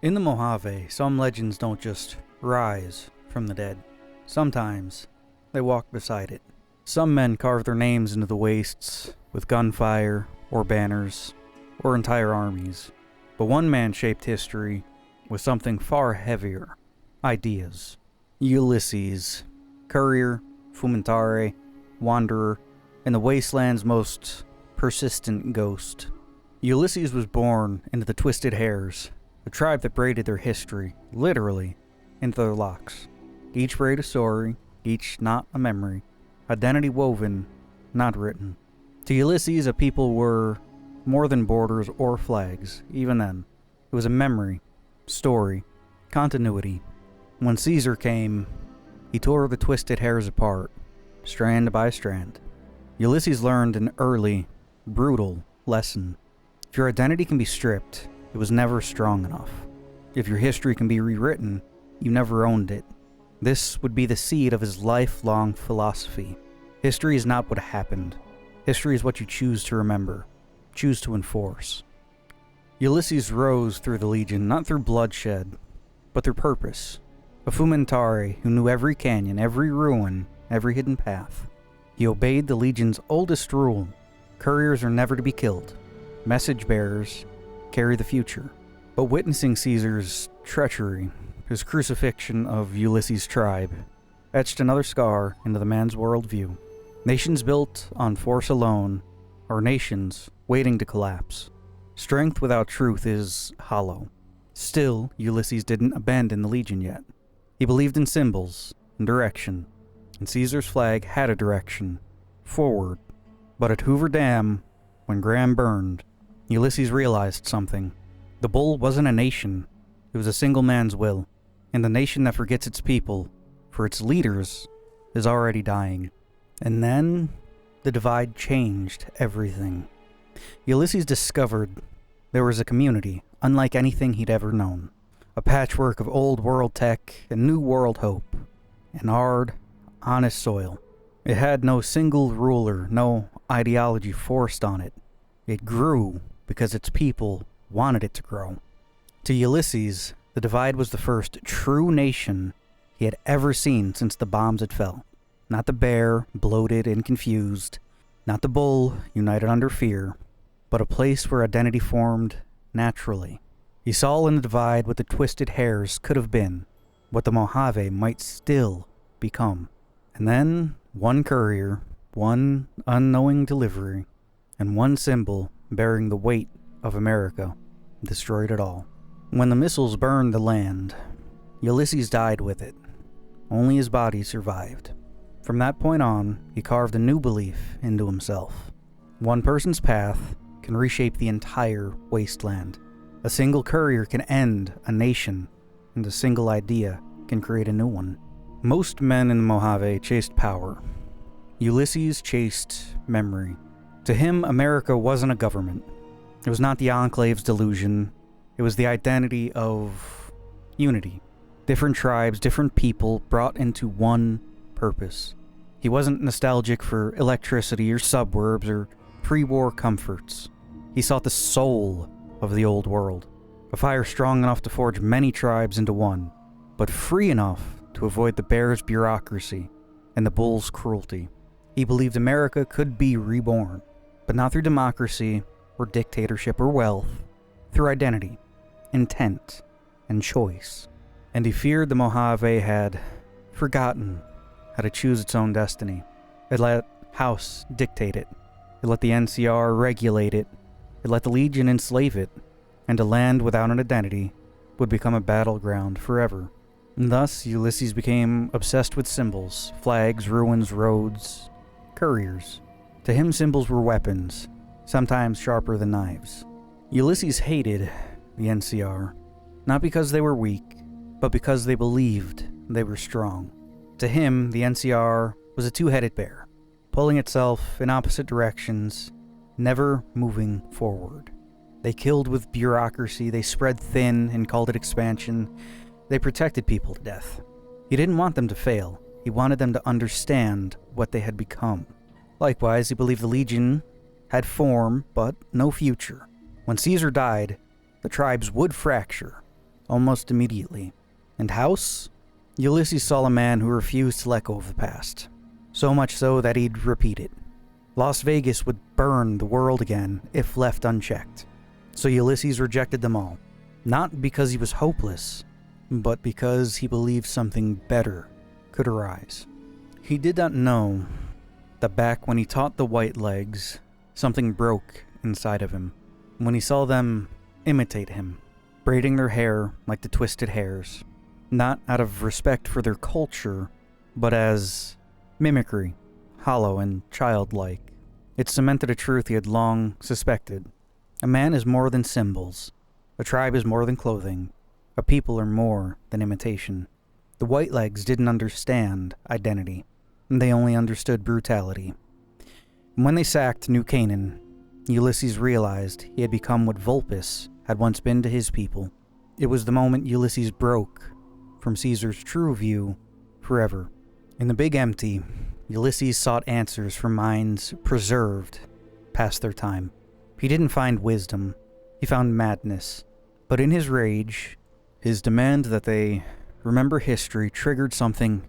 In the Mojave, some legends don't just rise from the dead. Sometimes they walk beside it. Some men carve their names into the wastes with gunfire or banners or entire armies. But one man shaped history with something far heavier: ideas. Ulysses, courier, fumentare, wanderer, and the wasteland's most persistent ghost. Ulysses was born into the Twisted Hares, a tribe that braided their history, literally, into their locks. Each braid a story, each knot a memory, identity woven, not written. To Ulysses, a people were more than borders or flags. Even then, it was a memory, story, continuity. When Caesar came, he tore the Twisted Hares apart, strand by strand. Ulysses learned an early, brutal lesson. If your identity can be stripped, it was never strong enough. If your history can be rewritten, you never owned it. This would be the seed of his lifelong philosophy. History is not what happened. History is what you choose to remember, choose to enforce. Ulysses rose through the Legion, not through bloodshed, but through purpose. A fumentare who knew every canyon, every ruin, every hidden path. He obeyed the Legion's oldest rule: couriers are never to be killed. Message bearers carry the future. But witnessing Caesar's treachery, his crucifixion of Ulysses' tribe, etched another scar into the man's worldview. Nations built on force alone are nations waiting to collapse. Strength without truth is hollow. Still, Ulysses didn't abandon the Legion yet. He believed in symbols and direction, and Caesar's flag had a direction: forward. But at Hoover Dam, when Graham burned, Ulysses realized something. The bull wasn't a nation, it was a single man's will, and the nation that forgets its people, for its leaders, is already dying. And then, the divide changed everything. Ulysses discovered there was a community unlike anything he'd ever known. A patchwork of old world tech and new world hope, and hard, honest soil. It had no single ruler, no ideology forced on it. It grew because its people wanted it to grow. To Ulysses, the divide was the first true nation he had ever seen since the bombs had fell. Not the bear, bloated and confused, not the bull, united under fear, but a place where identity formed naturally. He saw in the divide what the Twisted Hares could have been, what the Mojave might still become. And then, one courier, one unknowing delivery, and one symbol bearing the weight of America destroyed it all. When the missiles burned the land, Ulysses died with it. Only his body survived. From that point on, he carved a new belief into himself. One person's path can reshape the entire wasteland. A single courier can end a nation, and a single idea can create a new one. Most men in the Mojave chased power. Ulysses chased memory. To him, America wasn't a government. It was not the Enclave's delusion. It was the identity of unity. Different tribes, different people brought into one purpose. He wasn't nostalgic for electricity or suburbs or pre-war comforts. He sought the soul of the old world. A fire strong enough to forge many tribes into one, but free enough to avoid the bear's bureaucracy and the bull's cruelty. He believed America could be reborn, but not through democracy or dictatorship or wealth, through identity, intent, and choice. And he feared the Mojave had forgotten how to choose its own destiny. It let House dictate it. It let the NCR regulate it. It let the Legion enslave it. And a land without an identity would become a battleground forever. And thus, Ulysses became obsessed with symbols, flags, ruins, roads, couriers. To him, symbols were weapons, sometimes sharper than knives. Ulysses hated the NCR, not because they were weak, but because they believed they were strong. To him, the NCR was a two-headed bear, pulling itself in opposite directions, never moving forward. They killed with bureaucracy, they spread thin and called it expansion. They protected people to death. He didn't want them to fail. He wanted them to understand what they had become. Likewise, he believed the Legion had form, but no future. When Caesar died, the tribes would fracture, almost immediately. And house? Ulysses saw a man who refused to let go of the past. So much so that he'd repeat it. Las Vegas would burn the world again if left unchecked. So Ulysses rejected them all. Not because he was hopeless, but because he believed something better could arise. He did not know that back when he taught the white legs, something broke inside of him. When he saw them imitate him, braiding their hair like the twisted hairs, not out of respect for their culture, but as mimicry, hollow and childlike. It cemented a truth he had long suspected. A man is more than symbols. A tribe is more than clothing. A people are more than imitation. The Whitelegs didn't understand identity. They only understood brutality. When they sacked New Canaan, Ulysses realized he had become what Vulpes had once been to his people. It was the moment Ulysses broke from Caesar's true view forever. In the big empty, Ulysses sought answers from minds preserved past their time. He didn't find wisdom, he found madness. But in his rage, his demand that they remember history triggered something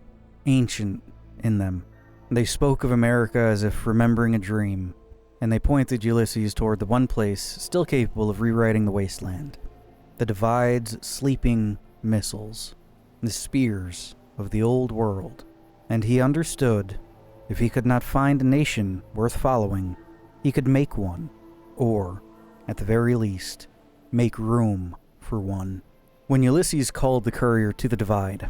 ancient in them. They spoke of America as if remembering a dream, and they pointed Ulysses toward the one place still capable of rewriting the wasteland. The Divide's sleeping missiles, the spears of the old world. And he understood, if he could not find a nation worth following, he could make one, or, at the very least, make room for one. When Ulysses called the courier to the Divide,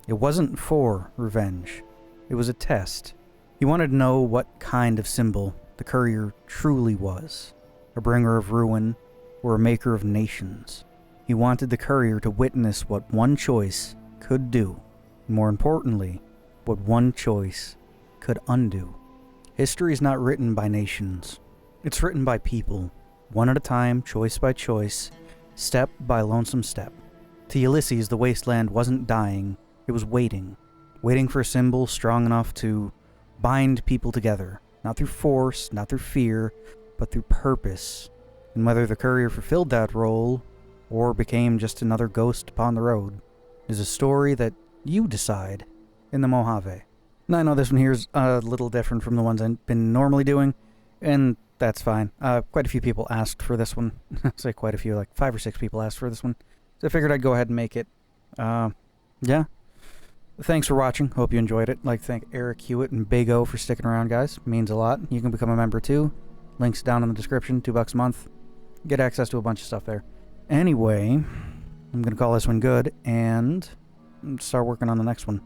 it wasn't for revenge. It was a test. He wanted to know what kind of symbol the courier truly was, a bringer of ruin or a maker of nations. He wanted the courier to witness what one choice could do, and more importantly, what one choice could undo. History is not written by nations. It's written by people, one at a time, choice by choice, step by lonesome step. To Ulysses, the wasteland wasn't dying, it was waiting for a symbol strong enough to bind people together, not through force, not through fear, but through purpose. And whether the courier fulfilled that role, or became just another ghost upon the road, is a story that you decide in the Mojave. And I know this one here is a little different from the ones I've been normally doing, and that's fine. Quite a few people asked for this one. I say quite a few, like 5 or 6 people asked for this one. So I figured I'd go ahead and make it. Yeah. Thanks for watching. Hope you enjoyed it. I'd like to thank Eric Hewitt and Big O for sticking around, guys. It means a lot. You can become a member too. Links down in the description. $2 a month. Get access to a bunch of stuff there. Anyway, I'm going to call this one good and start working on the next one.